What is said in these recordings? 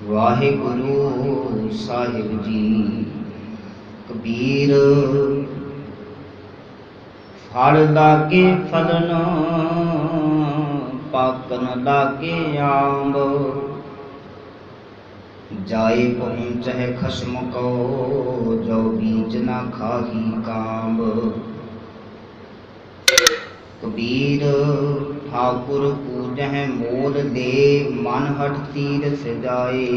ਵਾਹਿਗੁਰੂ ਸਾਹਿਬ ਜੀ। ਕਬੀਰ ਫਲ ਲਾਗੇ ਫਲਨ ਪਾਕਨ ਲਾਗੇ ਆਂਬ, ਜਾਏ ਪਹੁੰਚਹਿ ਖਸਮ ਕੋ ਜੋ ਬੀਜ ਨਾ ਖਾਹੀ ਕਾਂਬ। ਕਬੀਰ ठाकुर पूजह मोल दे मन हट तीरथ जाए,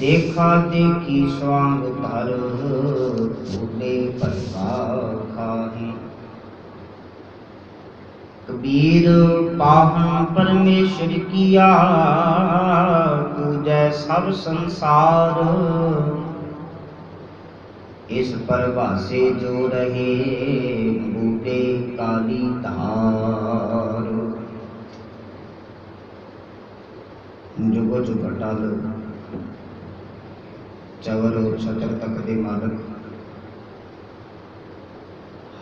देखा देखी स्वांग धर भूले भरता खाहे। कबीर पाहन परमेश्वर किया पूजै सब संसार, इस परभासे जो रहे बूटे काली धार। जुगो जुग अटल चवर छतर तक दे मालक,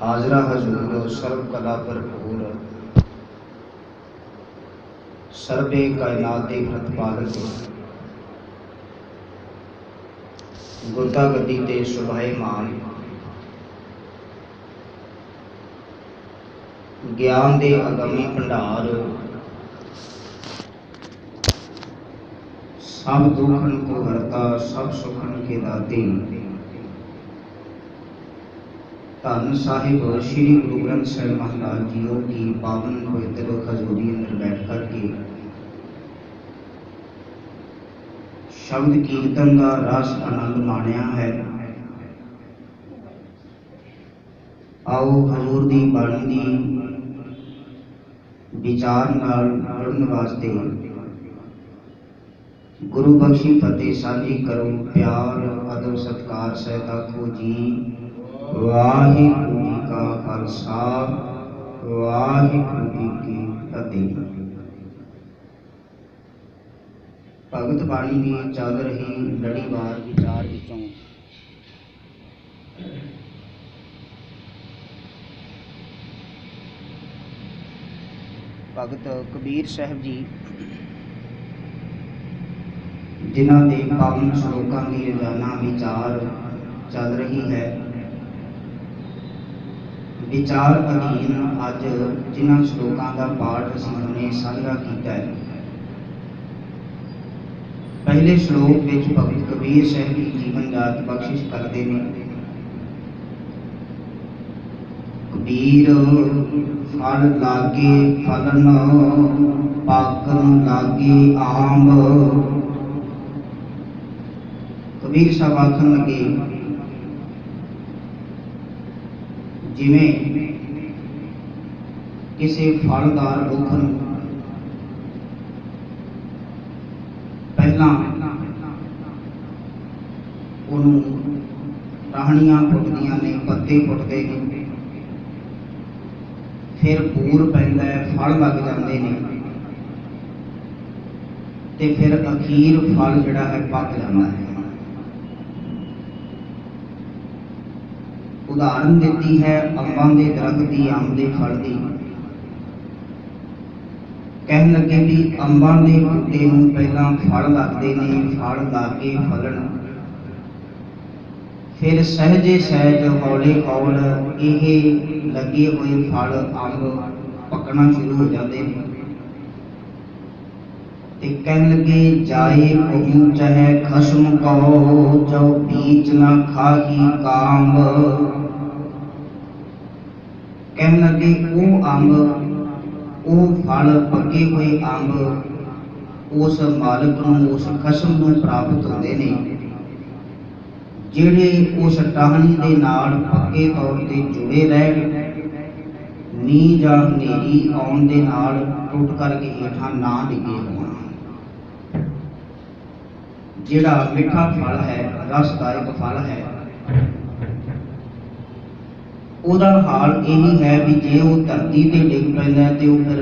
हाजरा हजूर सर्व कला भरपूर, सर्वे कायनात दे प्रतिपालक, गुरता गद्दी ते सुभाएमान, ज्ञान दे अगमी भंडार, सब दुखन को हरता सब सुखन के दाते। धन साहिब श्री गुरु ग्रंथ साहिब महाराज जीओ की पावन पवित्र खजूरी अंदर बैठ करके शब्द कीर्तन का रस आनंद माणिया है। आओ हजूर दी बाणी दी विचार नाल जुड़न वास्ते गुरु बख्शी फतेह साझी करो। प्यार अदब सत्कार सहित आखो जी वाहिगुरू जी का खालसा वाहिगुरू जी की फतेह। भगत बाणी की चल रही लड़ीवार विचार विचों भगत कबीर साहब जी जिन्हां दे पावन श्लोकां की रोजाना विचार चल रही है। विचार अधीन अज जिन्हां श्लोकां का पाठ असीं हुणे साझा कीता है। पहले श्लोक विच भगत कबीर साहब की जीवन जात बख्शिश करते हैं। कबीर फल लागे फलन पाकन लागे आंब। कबीर साहब आखन लगे जिवें किसी फलदार रुख नूं पहला टहनियां फुटदियां ने, पत्ते फुटते हैं, फिर पूर पैंदा है, फल लग जाते हैं, ते फिर अखीर फल जिहड़ा है पक जाता है। उदाहरण दी है अंबां दे दरख्त की, अंब दे फल की। कहन लगे भी अंबां दे बूटे नूं पहला फल लगते हैं, फल लागे फलन, फिर सहजे सहज हौले हौल ये लगे हुए फल अंब पकना शुरू हो जाते हैं। ते कहन लगे जाए पहुंचै खसम को जो बीच ना खाही कांब। कहन लगे वो अंब वो फल पके हुए अंब उस मालिक नूं उस खसम नूं प्राप्त होंदे ने जिहड़े उस टहनी दे नाल पक्के तौर ते जुड़े रह मींह जां हनेरी आउण दे नाल टुट करके हेठां ना डिगे होण। जिहड़ा मिठा फल है, रसदायक फल है, ਉਹਦਾ हाल यही है भी जे वो धरती ते डिग पैंदा ते वो फिर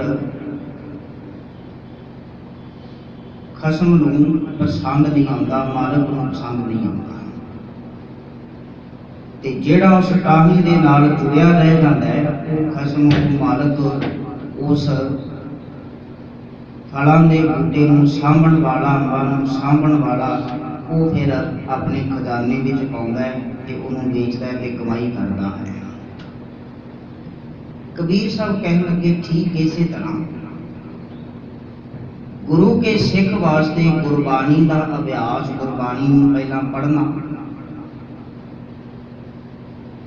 खसम नूं पसंद नहीं आउंदा, मालिक नूं पसंद नहीं आउंदा। ते जिहड़ा उस टाहनी दे नाल जुड़िया रह जांदा है वो खसम मालिक उस फलों के बूटे नूं सांभण वाला, अंबां नूं सांभण वाला, वो फिर अपने खजाने विच पाउंदा है ते उहनूं वेचदा है ते कमाई करदा है। कबीर साहब कहन लगे ठीक इसे तरह गुरु के सिख वास्ते गुरबाणी का अभ्यास, गुरबाणी नूं पहलां पढ़ना,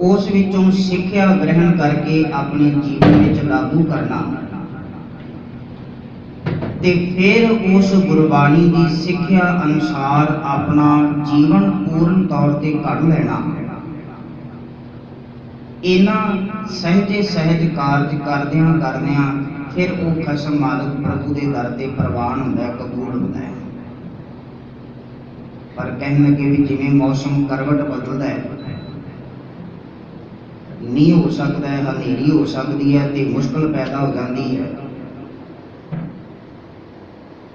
उस विचों सिक्ख्या ग्रहण करके अपने जीवन में लागू करना ते फिर उस गुरबाणी की सिक्ख्या अनुसार अपना जीवन पूर्ण तौर पर घड़ लेना। इन्हां सहजे सहज कारज करदियां करदियां फिर वो खसम मालिक प्रभु के दर ते प्रवान होंदा है, कबूल होंदा है। पर कहन लगे भी जिवें मौसम करवट बदलदा है, मींह हो सकता है, हनेरी हो सकती है ते मुश्किल पैदा हो जाती है।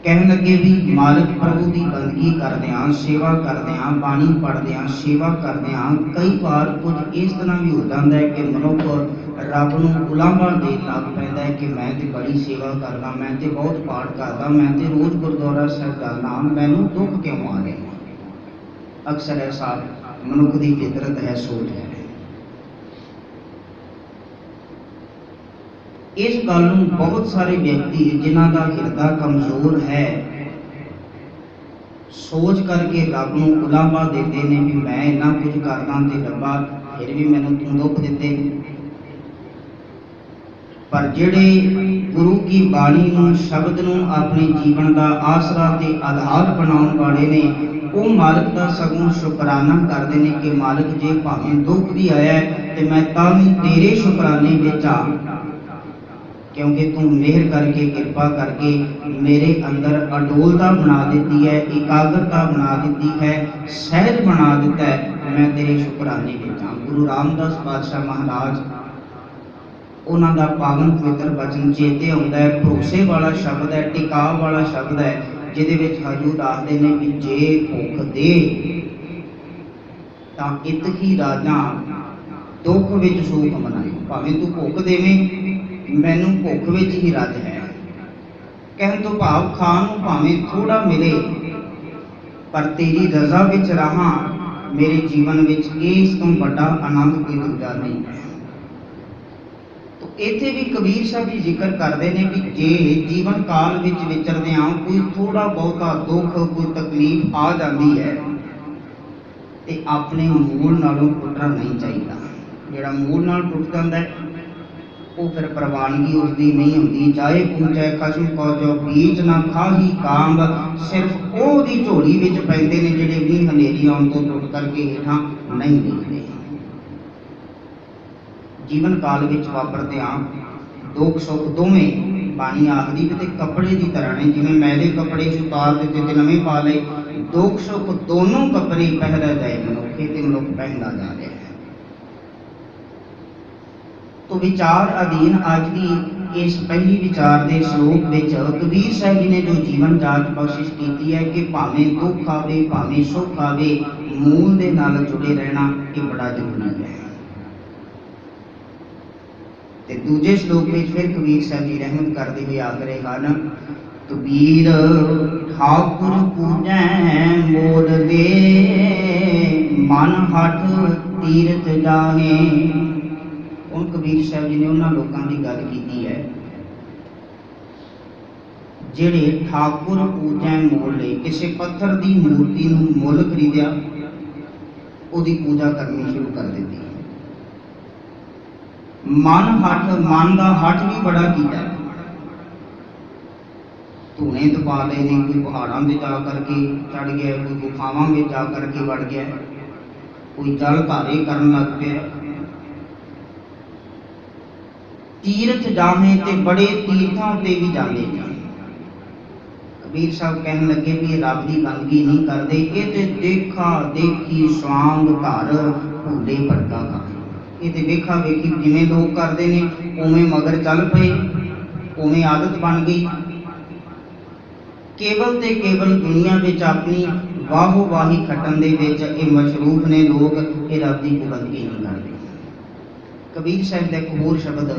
कहन लगे भी मालिक प्रभु की बंदगी करदियां, सेवा करदियां, बाणी पढ़दियां, सेवा करदियां कई बार कुछ इस तरह भी हो जाता है कि मनुख रब नूं उलांभा देण लग पैंदा है कि मैं तो बड़ी सेवा करदा, मैं तो बहुत पाठ करदा, मैं तो रोज़ गुरुद्वारा साहिब जाना, मैनूं दुख क्यों आ रहे हैं। अक्सर ऐसा मनुख की फितरत है, सोच है। इस गल नूं बहुत सारे व्यक्ति जिन्हां दा हिरदा कमजोर है सोच करके रब नूं उलांभा देते ने भी मैं इन्ना कुछ करदा ते रब्बा फिर भी मैनूं तूं दुख दिते। पर जिहड़े गुरु की बाणी नूं, शब्द नूं अपने जीवन का आसरा ते आधार बनाउण वाले ने, वो मालिक का सगों शुकराना करते हैं कि मालिक जे भावें दुख भी आया है तो मैं तां भी तेरे शुकराने विच आ, क्योंकि तू मेहर करके कृपा करके मेरे अंदर अडोलता बना दी है, एकाग्रता बना दी है, सहज बना दिता है, मैं तेरे शुकराने विच हां। गुरु रामदास पातशाह महाराज उन्हां दा पावन पवित्र वचन चेते आउंदा है, भरोसे वाला शब्द है, टिकाव वाला शब्द है, जिहदे विच हजूर आखदे ने कि जे भुख दे तां इत ही राजा दुख विच सुख मनाई। भावें तू भुख देवें, मैनू भुख विच ही रज है। कहन तो भाव खान नूं भावें थोड़ा मिले पर तेरी रजा विच रहा, मेरे जीवन विच इस तो बड़ा आनंद कोई दूजा नहीं है। तो इत्थे भी कबीर साहब जी जिक्र करते हैं कि जे जीवन काल विच विचरदिआं कोई थोड़ा बहुता दुख, कोई तकलीफ आ जाती है तो अपने मूल नालों टुटना नहीं चाहिए। जिहड़ा मूल नाल टुट जाता है वो फिर प्रवानगी उसकी नहीं होती। चाहे पूछे खसम को जो बीज ना खाही कांग, सिर्फ ओदी झोली विच पैंदे ने जिहड़े मींह हनेरी आउण तो टुट करके हेठां नहीं निकलते। जीवन काल विच वापरदे आ दुख सुख दोवें बाणी आखदी भी कपड़े की तरह ने, जिवें मैले कपड़े उतार दिते ते नवे पा लए, दुख सुख दोनों कपड़े पहरा जाए मनुखे ते मनुख पहनदा जा रहा है। तो विचार अधीन अज की इस पहली विचार के श्लोक में कबीर साहब जी ने जो जीवन जांच बख्शिश की है कि भावें दुख आवे भावें सुख आवे, मूल के नाल जुड़े रहना ये बड़ा जरूरी है। ते दूजे श्लोक में फिर कबीर साहब जी रहमत करते हुए आख रहे हैं, कबीर ठाकुर पूजै मोद दे, मन हठ तीरथ जाहे। उन कबीर साहब जी ने उन्होंने लोगों की गल की है जिहड़े ठाकुर पूजै मोल ले, किसी पत्थर की मूर्ति मुल खरीदिया उसकी पूजा करनी शुरू कर दी। मन हठ, मन का हठ भी बड़ा किया, धूने तपा ले ने, कोई पहाड़ों में जा करके चढ़ गया, कोई गुफावां में जा करके वड़ गया, कोई जल धारे करन लग पिया। तीर्थ जावे ते बड़े तीर्थों ते भी जाते हैं। कबीर साहब कहन लगे भी रब की बंदगी नहीं करते, ये तो देखा देखी स्वांग घर भूले भटका का, ये तो देखा वेखी जिमें लोग करते हैं उवें मगर चल पे, उवें आदत बन गई। केवल ते केवल दुनिया में अपनी वाहो वाही खटन दे विच ये मशरूफ ने लोग, ये रब की बंदगी नहीं करते। कबीर साहब का एक होर शब्द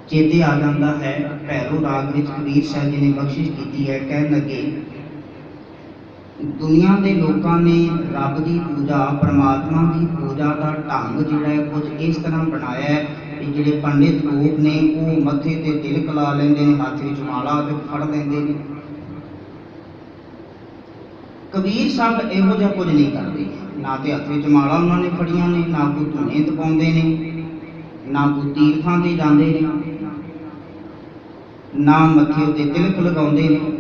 चेते आ जाता है भैरो राग विच कबीर साहब जी ने बख्शिश की है। कह लगे दुनिया के लोगों ने रब की पूजा परमात्मा की पूजा का ढंग जिहड़ा है कुछ इस तरह बनाया है कि जिहड़े पंडित लोग ने वो मत्थे ते तिलक ला लेंदे ने, हाथ विच माला ते फड़ लेंदे ने। कबीर साहब इहो जिहा कुछ नहीं करते, ना तो हथ विच माला उन्होंने फड़ियां ने, ना कोई धूने तपाउंदे ने, ना कोई तीर्थां ते जांदे ने, ना मत्थे उत्ते तिलक लगाउंदे ने।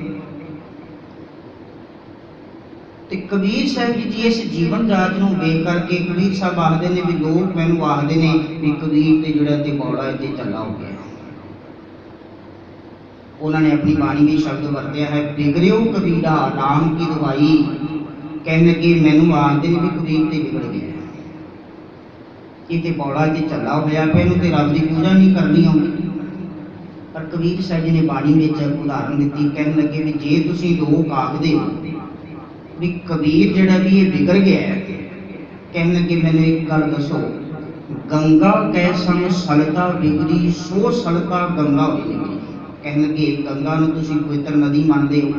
ते कबीर साहब जी इस जीवन जाच नूं वेख करके कबीर साहब आखदे ने भी लोग मैनूं आखदे ने भी कबीर ते जिहड़ा ते बौड़ा ते चला हो गया। उन्होंने अपनी बाणी में शब्द वरत्या है, बिगड़ियो कबीरा राम की दवाई। कहने लगे मैनूं आखदे ने भी कबीर ते बिगड़ गया, ये ते बौड़ा ते चला होया पे, इहनूं ते रब दी पूजा नहीं करनी आउंदी। पर कबीर साहब जी ने बाणी में उदाहरण दित्ती, कहने लगे भी जे तुसीं लोग आखदे हो भी कबीर जिहड़ा भी ये बिगड़ गया है, कहने लगे मैंने एक गल दसो, गंगा कै संग सलता बिगड़ी सो सलता गंगा होई निकली। कहने लगे गंगा नूं तुसीं पवित्र नदी मानदे हो,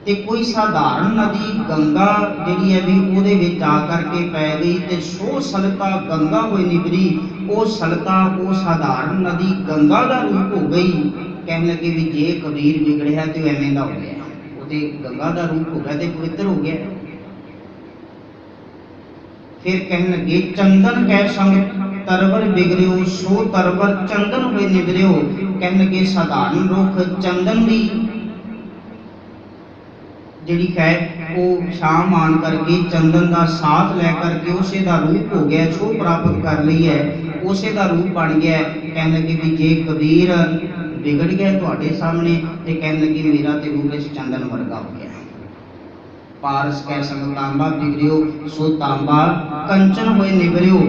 ते कोई साधारण नदी गंगा जिहड़ी है भी उहदे विच आ करके पै गई ते सो सलता गंगा होई निकली। वो सलता वो साधारण नदी गंगा का रूप हो गई। कहने लगे भी जे कबीर बिगड़िया तो एवें दा हो गया, ते गंगा का रूप हो गया, ते पवित्र हो गया। फिर कहने लगे चंदन कै संग तरवर बिगड़ियो सो तरवर चंदन हुए निगरियो। कहने लगे साधारण रुख चंदन की जिहड़ी है वो शाम मान करके चंदन का साथ लै करके उसे दा रूप हो गया, छो प्राप्त कर ली है, उसे दा रूप बन गया। कहने लगे भी जे कबीर बिगड़ गया तुहाडे सामने, ते कहने लगी मेरा ते रूप इस चंदन वर्गा हो गया। पारस कै संग तांबा बिगड़ियो सो तांबा कंचन होए निगरियो।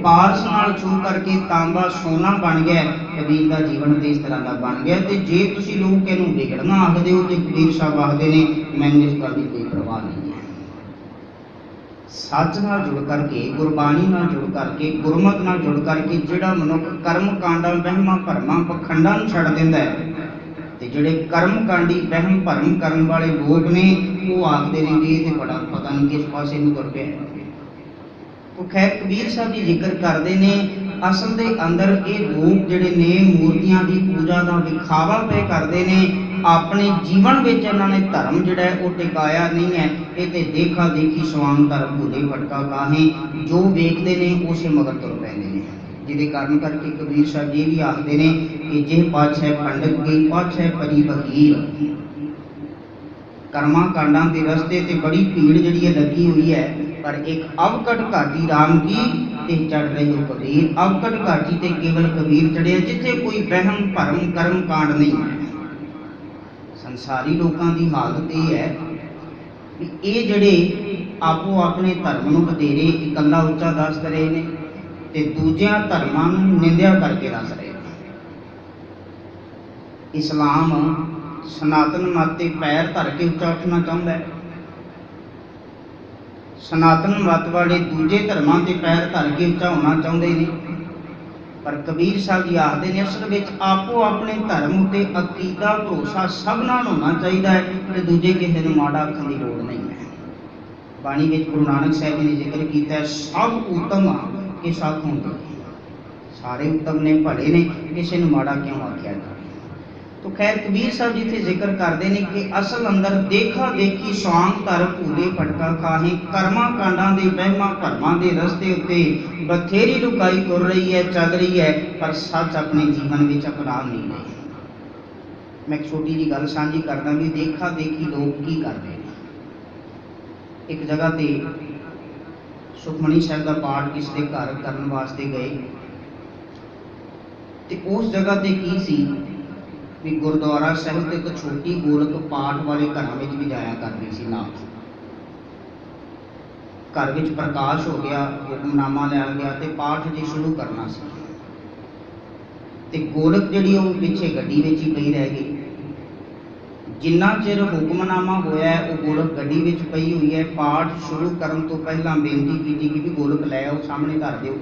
पारस नाल छू करके तांबा सोना बन गया। कबीर का जीवन तो इस तरह का बन गया। तो जे तुसीं लोग इहनूं बिगड़ना आखदे हो, तो कबीर साहब आखदे ने मैनूं इस गल की कोई परवाह नहीं है। सच नाल जुड़ करके, गुरबाणी नाल जुड़ करके, गुरमत नाल जुड़ करके जिहड़ा मनुख कर्म कांडां वहमां भरमां पखंडां नूं छड्ड दिंदा है, ते जिहड़े कर्म कांडी वहम भरम करन वाले लोग ने वो आखदे ने कि ये बड़ा पता नहीं किस पासे नूं तुर पिया। तो खैर कबीर साहब जी जिक्र करते ने असल दे अंदर ये लोग जिहड़े ने मूर्तियां की पूजा का विखावा पे करते ने, अपने जीवन में इन्होंने धर्म जिहड़ा है वो टिकाया नहीं है। ये तो देखा देखी स्वांग धर्म भूले भटका काहे, जो वेखते ने उसे मगर तुर पैंदे ने, जिहदे कारण करके कबीर साहब जी भी आखते ने कि जे पछ है पंडित की पछ है परी बकीर। कर्मा कांडां के रस्ते ते बड़ी भीड़ जिहड़ी लगी हुई है, पर एक अवकट घाटी राम की ते चढ़ रही हो कबीर। अवकट घाटी ते केवल कबीर चढ़े, जिथे कोई वहम भरम कर्म कांड नहीं है। संसारी लोगों की हालत ये है कि ये जड़े आपो अपने धर्म नूं वधेरे इकल्ला उच्चा दस रहे हैं, ते दूजियां धर्मां नूं निंदिया करके दस रहे। इस्लाम सनातन मत ते पैर धर के उच्चा उठना चाहता है, सनातन मत वाले दूजे धर्मां ते पैर धर के उच्चा होना चाहते हैं। पर कबीर साहब जी आखते हैं असल में आपो अपने धर्म उत्ते अकीदा भरोसा सब नाल होना चाहिए है, तो दूजे किसी को माड़ा आखण की लोड़ नहीं है। बाणी में गुरु नानक साहब जी ने जिक्र किया है, सब उत्तम के सब होंगे, सारे उत्तम ने भले ने, किसी ने माड़ा क्यों आख्या जाए। तो खैर कबीर साहब जिथे जिक्र करते हैं कि असल अंदर देखा देखी स्वांग धर भूले भटका खाहे, कर्मा कांडां दे वहमां भरमां दे रस्ते उत्ते बथेरी लुकाई तुर रही है, चल रही है, पर सच अपने जीवन में अपना नहीं रही। मैं एक छोटी जी गल साझी करदा भी देखा देखी लोग की करते हैं। एक जगह ते सुखमनी साहब का पाठ किसी के घर करने वास्ते गए, तो उस जगह ते की सी भी गुरुद्वारा साहिब एक छोटी गोलक पाठ वाले घरों में भी जाया करती सी। नाल घर में प्रकाश हो गया, हुक्मनामा लिया गया तो पाठ जी शुरू करना सी, ते गोलक जी पिछे गड्डी में ही पई रह गई। जिन्ना चिर हुक्मनामा होया है वो गोलक गड्डी में पई हुई है। पाठ शुरू करने तो पहला बेनती की कि भी गोलक लै आओ सामने धर दो।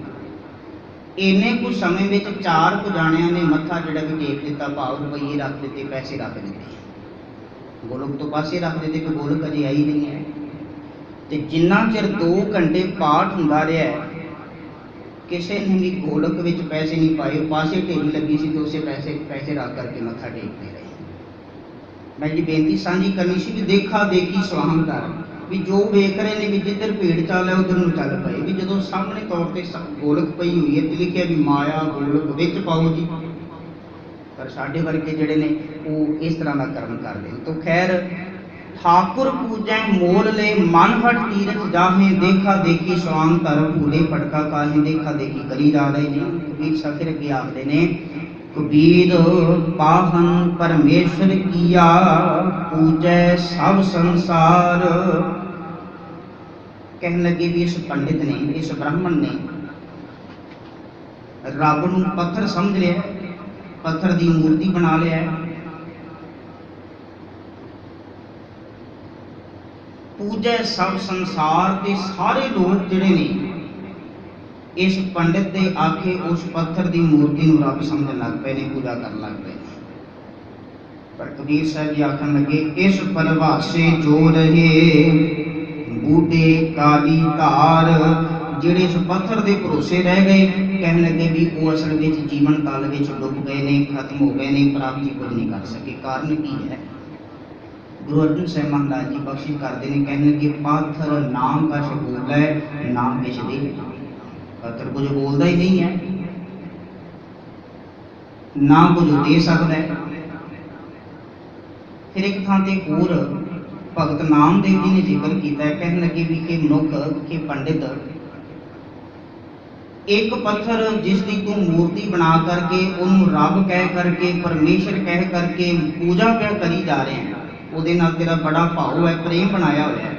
ਇੰਨੇ ਕੁ ਸਮੇਂ ਵਿੱਚ 4 ਕੁ ਜਾਣਿਆਂ ਨੇ ਮੱਥਾ ਜਿਹੜਾ ਵੀ ਟੇਕ ਦਿੱਤਾ, ਭਾਵ ਰੁਪਈਏ ਰੱਖ ਦਿੱਤੇ, ਪੈਸੇ ਰੱਖ ਦਿੱਤੇ। ਗੋਲਕ ਤੋਂ ਪਾਸੇ ਰੱਖ ਦਿੱਤੇ ਕਿ ਗੋਲਕ ਅਜੇ ਆਈ ਨਹੀਂ ਹੈ। ਤੇ ਜਿੰਨਾ ਚਿਰ 2 ਘੰਟੇ ਪਾਠ ਹੁੰਦਾ ਰਿਹਾ, ਕਿਸੇ ਨੇ ਵੀ ਗੋਲਕ ਵਿੱਚ ਪੈਸੇ ਨਹੀਂ ਪਾਏ। ਪਾਸੇ ਢੇਰੀ ਲੱਗੀ ਸੀ ਤੇ ਉਸੇ ਪੈਸੇ ਰੱਖ ਕਰਕੇ ਮੱਥਾ ਟੇਕਦੇ ਰਹੇ। ਮੈਂ ਜੀ ਬੇਨਤੀ ਸਾਂਝੀ ਕਰਨੀ ਸੀ ਵੀ ਦੇਖਾ ਦੇਖੀ ਸੁਆਹਣ ਕਰ, ਵੀ ਜੋ ਵੇਖ ਰਹੇ ਨੇ ਵੀ ਜਿੱਧਰ ਭੀੜ ਚੱਲ ਹੈ ਉਧਰ ਨੂੰ ਚੱਲ ਪਏ। ਵੀ ਜਦੋਂ ਸਾਹਮਣੇ ਤੌਰ ਤੇ ਗੋਲਕ ਪਈ ਹੋਈ ਹੈ ਤੇ ਲਿਖਿਆ ਵੀ ਮਾਇਆ ਗੋਲਕ ਵਿੱਚ ਪਾਓ ਜੀ, ਪਰ ਸਾਡੇ ਵਰਗੇ ਜਿਹੜੇ ਨੇ ਉਹ ਇਸ ਤਰ੍ਹਾਂ ਦਾ ਕਰਮ ਕਰਦੇ ਨੇ। ਤਾਂ ਖੈਰ, ठाकुर पूजै मोल ले मन हट तीरथ जाहे, देखा देखी स्वांग धर भूले पटका काहे, देखा देखी करी जा रहे ने। कबीर साहब फिर अगे आखदे ने, कबीर पाहन परमेश्वर किया, पूजै सब संसार। कहने लगे भी इस पंडित ने, इस ब्राह्मण ने रब नूं पत्थर समझ लिया, पत्थर दी मूर्ति बना लिया, पूजै सब संसार के सारे लोग जिहड़े ने इस पंडित के आखे उस पत्थर की मूर्ति नूं रब समझण लग पे ने, पूजा करन लग पे। पर कबीर साहब जी आखन लगे, इस परिभाषे जो रहे बूढ़े काली धार, जिहड़े इस पत्थर के भरोसे रह गए, कहने लगे भी वो असल में जीवन काल में डुब गए ने, खत्म हो गए ने, प्राप्ति कुछ नहीं कर सके। कारण की है? गुरु अर्जन साहब महाराज जी बख्शिश करते हैं, कहने कि पाथर नाम का बोलता है, नाम किस दे। पाथर कुछ बोलता ही नहीं है, ना कुछ दे सकता है। फिर एक थां ते होर भगत नामदेव जी ने जिक्र किया है, कहने लगे भी कि मनुख के पंडित एक पत्थर जिसकी तू मूर्ति बना करके उन्होंने रब कह करके परमेश्वर कह करके पूजा क्या करी जा रहे हैं, ਉਹਦੇ ਨਾਲ तेरा बड़ा भाव है, प्रेम बनाया हुआ है।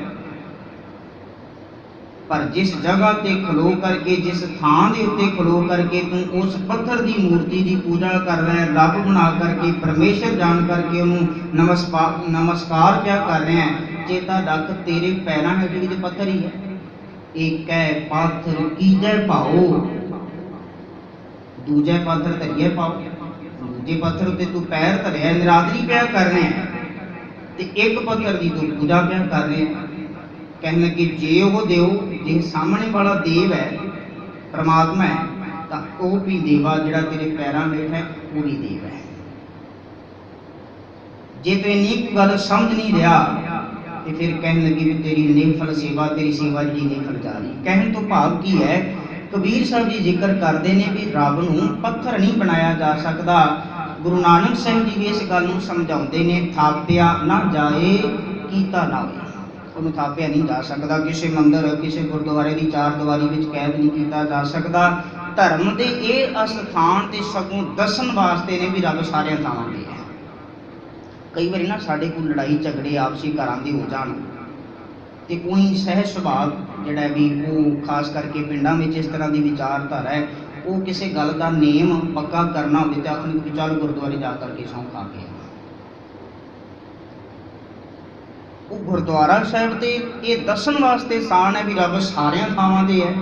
पर जिस जगह ते खलो करके, जिस थान के उत्ते खलो करके तू उस पत्थर की मूर्ति की पूजा कर रहा है, रब बना करके परमेश्वर जान करके उन्होंने नमस्कार क्या कर रहे हैं, चेता रख तेरे पैरों हेठ भी तो पत्थर ही है। एक है पाथर कीजै भाओ, दूजे पत्थर धरिए पाओ, दूजे पत्थर उत्ते तू पैर धरिया निरादरी क्या कर रहे हैं, ते एक पत्थर की तू पूजा क्या कर रहे हैं। कहने लगे जे वो देव, जे सामने वाला देव है, परमात्मा है, तो वह भी देवा जिहड़ा तेरे पैरों हेठ है वो भी देव है। जे तू इन्नी गल समझ नहीं रहा तो फिर कहने लगी भी तेरी निफल सेवा, तेरी सेवा जी निफल जा रही। कहने तो भाव की है, कबीर साहब जी जिक्र करते हैं भी रब नूं पत्थर नहीं बनाया जा सकता। गुरु नानक साहब जी भी इस गल नूं समझाउंदे ने, थापिया ना जाए कीता ना होए, उन्होंने थापिया नहीं जा सकता। किसी मंदिर किसी गुरुद्वारे की 4 दीवारी में कैद नहीं किया जा सकता। धर्म के ये अस्थान ते सगों दसन वास्ते ने भी रब सारे थावां ते है। कई बार ना साढ़े को लड़ाई झगड़े आपसी घरां दे हो जाण ते कोई सहज सुभाव जिहड़ा भी वो खास करके पिंडां में इस तरह की विचारधारा है, वो किसी गल का नेम पक्का करना हो तो आखने कि चल गुरुद्वारे जा करके सौं खा के। वो गुरुद्वारा साहिब ते ये दसन वास्ते स्थान है भी रब सारियां थावां ते है।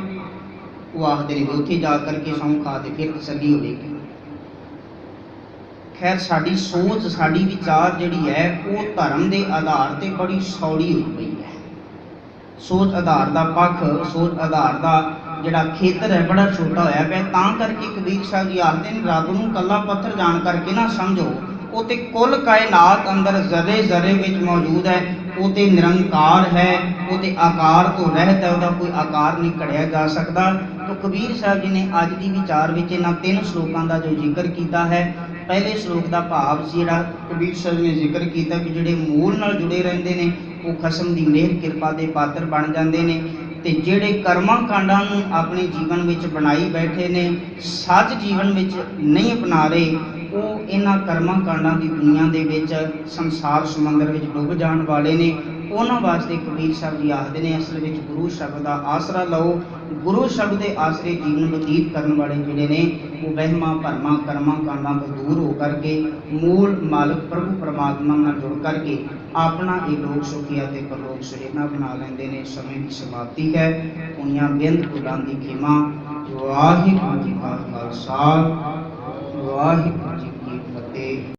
वो आखदे ने उत्थे जा करके सौं खा ते फिर तसल्ली होगी। खैर साड़ी सोच साड़ी विचार जिहड़ी है वो धर्म के आधार ते बड़ी सौड़ी हुई पई है। सोच आधार का पक्ष, सोच आधार का जिहड़ा खेतर है बड़ा छोटा होया पिया। तां करके कबीर साहब जी आखदे ने रब नूं कल्ला पत्थर जान करके ना समझो, वो ते कुल कायनात अंदर जरे जरे विच मौजूद है। वो ते निरंकार है, वो ते आकार तो रहत है, उसका कोई आकार नहीं कढ़िया जा सकता। तो कबीर साहब जी ने अज की विचार विच इन्हां 3 श्लोकां का जो जिक्र किया है, पहले श्लोक का भाव जिहड़ा कबीर साहब ने जिक्र किया कि जिहड़े मूल नाल जुड़े रहंदे ने वो खसम की मेहर कृपा के पात्र बन जाते हैं, ते जिहड़े कर्मां कांडां नूं अपने जीवन में बनाई बैठे ने, सच जीवन में नहीं अपना रहे, वो इन्हां कर्मां कांडां की दुनिया दे विच संसार समंदर में डुब जाण वाले ने। उन्होंने वास्ते कबीर साहब जी आखते हैं असल में गुरु शब्द का आसरा लो। गुरु शब्द के आसरे जीवन बतीत करने वाले जोड़े ने वो वहमां भरमां कर्मां कांडां तो दूर हो करके मूल मालिक प्रभु परमात्मा नाल जुड़ करके अपना ये लोक सुखी ते परलोक सुहेना बना लेंदे ने। समय की समाप्ति है। उन्यां बिंद फुलां दी खिमा। वाहिगुरू जी का खालसा वाहिगुरू